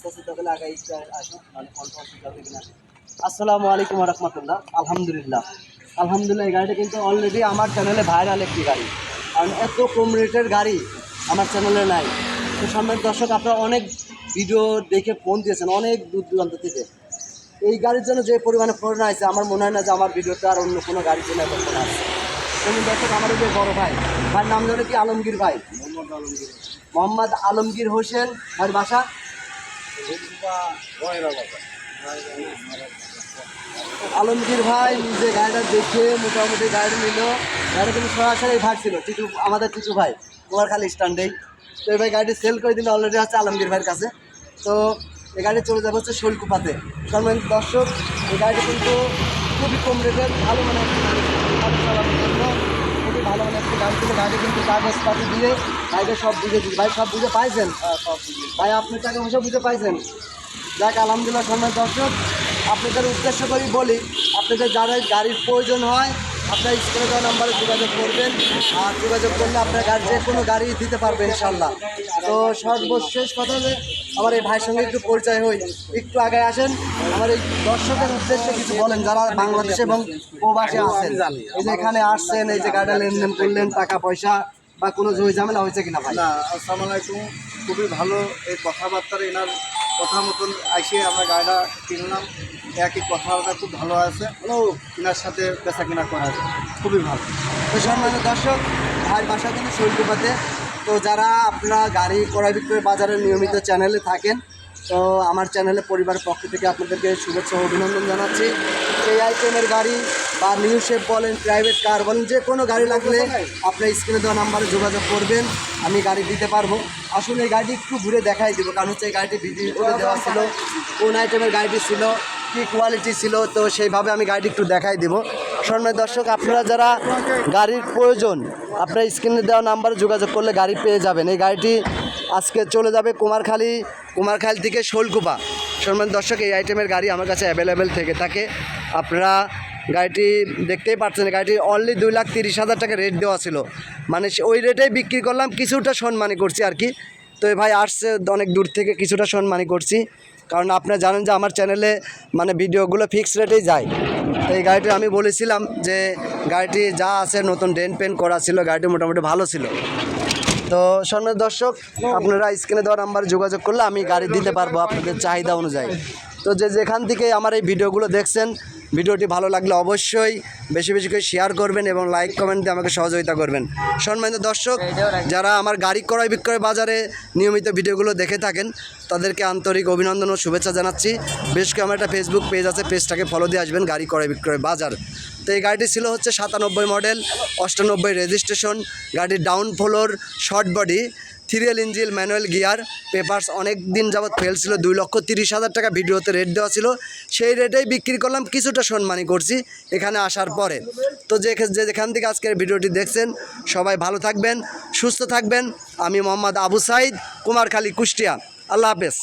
আসতেছি তাহলে আগে আসুন মানে অসুবিধা হবে কিনা। আসসালামু আলাইকুম রহমতুল্লাহ। আলহামদুলিল্লাহ আলহামদুলিল্লাহ, এই গাড়িটা কিন্তু অলরেডি আমার চ্যানেলে ভাইরাল একটি গাড়ি, কারণ এত কম রেটের গাড়ি আমার চ্যানেলে নাই। তো সম্মানিত দর্শক, আপনারা অনেক ভিডিও দেখে ফোন দিয়েছেন অনেক দূর দূরান্ত থেকে। এই গাড়ির জন্য যে পরিমাণে ফোন আছে, আমার মনে হয় না যে আমার ভিডিওতে আর অন্য কোনো গাড়ির জন্য এত ফোন আছে। যেমন দর্শক, আমার যে বড় ভাইয়ের নাম জানো কি? আলমগীর ভাই, মোহাম্মদ আলমগীর হোসেন। ভাইয়ের বাসা আলমগীর ভাই নিজে গাড়িটা দেখে মোটামুটি গাড়ি নিল। গাড়িটা কিন্তু সরাসরি ভাগ ছিল টিটু, আমাদের টিটু ভাই কুমারখালী স্ট্যান্ডেই। তো এই ভাই গাড়িটি সেল করে দিলে অলরেডি আছে আলমগীর ভাইয়ের কাছে। তো এই গাড়ি চলে যাবে হচ্ছে শৈলকুপাতে। সম্মানিত দর্শক, এই গাড়িটি কিন্তু খুবই কম রেটের, ভালো মানে গাড়ি চালানোর জন্য খুবই ভালো মানে একটি গাড়ি ছিল। গাড়ি কিন্তু কাগজপাতি দিয়ে গাড়িটা সব বুঝে দিচ্ছে। ভাই সব বুঝে পাইছেন? ভাই আপনি টাকা পয়সা বুঝে পাইছেন? যাক আলহামদুলিল্লাহ। সম্মানিত দর্শক, আপনাদের উদ্দেশ্য করেই বলি, আপনাদের যারা গাড়ির প্রয়োজন হয় আপনার স্ক্রিনে দেওয়া নাম্বারে যোগাযোগ করবেন। আর যোগাযোগ করলে আপনার গাড়ি যে কোনো গাড়ি দিতে পারবেন ইনশাল্লাহ। তো সর্বশেষ কথা হলে আমার এই ভাইয়ের সঙ্গে একটু পরিচয় হই। একটু আগে আসেন, আমার এই দর্শকের উদ্দেশ্যে কিছু বলেন যারা বাংলাদেশে এবং প্রবাসে আছেন। এই যে এখানে আসছেন, এই যে গাড়িটা লেনদেন করলেন, টাকা পয়সা বা কোনো জমি ঝামেলা হয়েছে কিনা ভাই? না, আসসালামু আলাইকুম। খুবই ভালো এই কথাবার্তার, এনার কথা মতন আসে আমরা গাড়িটা কিনলাম। একই কথাবার্তা খুব ভালো আছে। এনার সাথে বেচা কিনা করা আছে, খুবই ভালো। তো সম্মানিত দর্শক, ভাইয়ের বাসা কিন্তু শৈলকুপাতে। তো যারা আপনারা গাড়ি ক্রয় বিক্রয় বাজারের নিয়মিত চ্যানেলে থাকেন, তো আমার চ্যানেলে পরিবারের পক্ষ থেকে আপনাদেরকে শুভেচ্ছা ও অভিনন্দন জানাচ্ছি। এই আইটেমের গাড়ি বা নিউ শেপ বলেন, প্রাইভেট কার বলেন, যে কোনো গাড়ি লাগলে আপনার স্ক্রিনে দেওয়া নাম্বারে যোগাযোগ করবেন, আমি গাড়ি দিতে পারবো। আসলে এই গাড়িটি একটু ঘুরে দেখাই দেবো, কারণ হচ্ছে এই গাড়িটি ভিডিও করে দেওয়া ছিল, কোন আইটেমের গাড়িটি ছিল, কী কোয়ালিটি ছিল, তো সেইভাবে আমি গাড়িটি একটু দেখাই দেবো। সম্মানিত দর্শক, আপনারা যারা গাড়ির প্রয়োজন আপনার স্ক্রিনে দেওয়া নাম্বারে যোগাযোগ করলে গাড়ি পেয়ে যাবেন। এই গাড়িটি আজকে চলে যাবে কুমারখালী থেকে শৈলকুপা। সম্মানিত দর্শক, এই আইটেমের গাড়ি আমার কাছে অ্যাভেলেবেল থেকে থাকে। আপনারা গাড়িটি দেখতেই পাচ্ছেন, গাড়িটি অনলি 2,30,000 টাকা রেট দেওয়া ছিল, মানে ওই রেটেই বিক্রি করলাম, কিছুটা সম্মানী করছি আর কি। তো এই ভাই আসছে অনেক দূর থেকে, কিছুটা সম্মানী করছি, কারণ আপনারা জানেন যে আমার চ্যানেলে মানে ভিডিওগুলো ফিক্স রেটেই যায়। তো এই গাড়িটি আমি বলেছিলাম যে গাড়িটি যা আছে নতুন ডেন্ট পেন্ট করা ছিল, গাড়িটি মোটামুটি ভালো ছিল। তো সম্মানিত দর্শক, আপনারা স্ক্রিনে দেওয়া নাম্বারে যোগাযোগ করলে আমি গাড়ি দিতে পারবো আপনাদের চাহিদা অনুযায়ী। তো যেখান থেকে আমার এই ভিডিওগুলো দেখছেন, ভিডিওটি ভালো লাগলে অবশ্যই বেশি বেশি করে শেয়ার করবেন এবং লাইক কমেন্ট দিয়ে আমাকে সহযোগিতা করবেন। সম্মানিত দর্শক, যারা আমার গাড়ি ক্রয় বিক্রয় বাজারে নিয়মিত ভিডিওগুলো দেখে থাকেন তাদেরকে আন্তরিক অভিনন্দন ও শুভেচ্ছা জানাচ্ছি। বেশ করে আমার একটা ফেসবুক পেজ আছে, পেজটাকে ফলো দিয়ে আসবেন, গাড়ি ক্রয় বিক্রয় বাজার। তো এই গাড়িটি ছিল হচ্ছে 97 মডেল, 98 রেজিস্ট্রেশন। গাড়ির down floor, short body, 3L engine, manual gear, papers অনেক দিন যাবৎ ফেল ছিল। 2,30,000 টাকা ভিডিওতে রেট দেওয়া ছিল, সেই রেটেই বিক্রি করলাম, কিছুটা সম্মানী করছি এখানে আসার পরে। তো যেখান থেকে আজকের ভিডিওটি দেখছেন সবাই ভালো থাকবেন, সুস্থ থাকবেন। আমি মোহাম্মদ আবু সাইদ, কুমারখালী, কুষ্টিয়া। আল্লাহ হাফেজ।